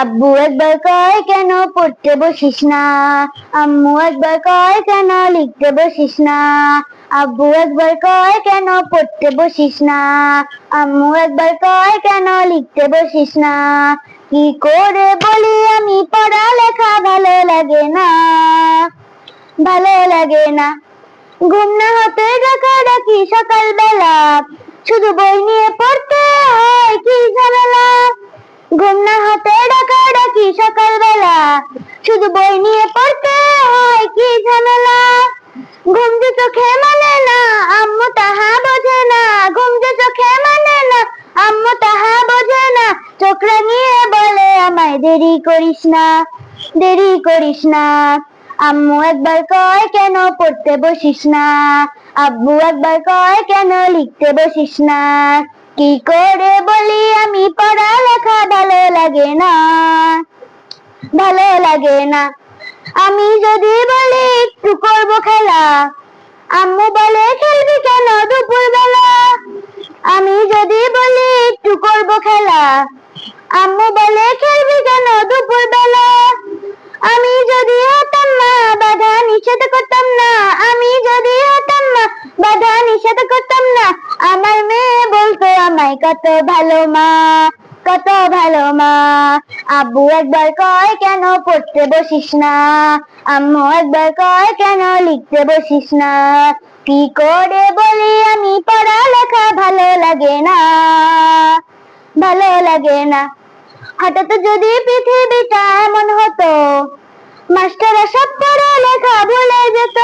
আব্বু একবার কয় কেন পড়তে বসিস না, আম্মু একবার কয় কেন লিখতে বসিস না। আব্বু একবার কয় কেন পড়তে বসিস না, আম্মু একবার কয় কেন লিখতে বসিস না। কি করে বলি আমি পড়ালেখা ভালো লাগে না, ভালো লাগে না। ঘুম না হতে ডাকাডাকি সকালবেলা, শুধু বই নিয়ে পড়তে হয় কি ঝামেলা। ঘুম না হতে ডাকাডাকি সকালবেলা, শুধু বই নিয়ে পড়তে হয় কি ঝামেলা। ঘুম যে চোখে মানে না, আম্মু তাহা বোঝে না। ঘুম যে চোখে মানে না, আম্মু তাহা বোঝে না। চোখ রাঙিয়ে বলে আমায় দেরি করিস না, দেরি করিস না। আম্মু একবার কয় কেন পড়তে বসিস না, আব্বু একবার কয় কেন লিখতে বসিস না। কি করে বলি আমি পড়ালেখা ভালো লাগে না, ভালো লাগে না। আমি যদি বলি একটু করবো খেলা, আম্মু বলে খেলবি কেন দুপুর বেলা। আমি যদি বলি একটু করবো খেলা, আম্মু বলে খেলবি কেন দুপুর বেলা। আমি যদি হতাম না বাধা নিষেধ করতাম না, আমি যদি হতাম না বাধা নিষেধ করতাম না। আমার মেয়ে বলতো আমায় কত ভালো মা, কত ভালো মা। আব্বু একবার কয় কেন পড়তে বসিস না, আম্মু একবার কয় কেন লিখতে বসিস না। কি করে বলি আমি পড়ালেখা ভালো লাগে না, ভালো লাগে না। হঠাৎ যদি পৃথিবীটা এমন হতো, মাস্টাররা সব পড়ালেখা ভুলে যেত।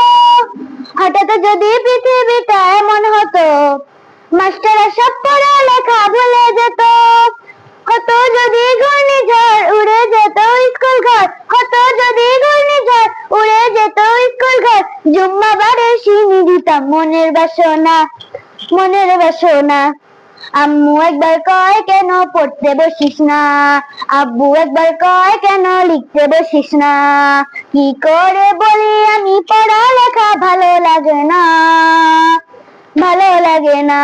হঠাৎ যদি পৃথিবীটা এমন হতো, মাস্টাররা সব পড়ালেখা ভুলে যেত। হতো যদি ঘূর্ণিঝড় উড়ে যেত স্কুল ঘর, হতো যদি ঘূর্ণিঝড় উড়ে যেত স্কুল ঘর। জুম্মাবারে শিনি দিতাম মনের বাসনা, মনের বাসনা। আম্মু একবার কয় কেন পড়তে বসিস না, আব্বু একবার কয় কেন লিখতে বসিস না। কি করে বলি আমি পড়ালেখা ভালো লাগে না, ভালো লাগে না।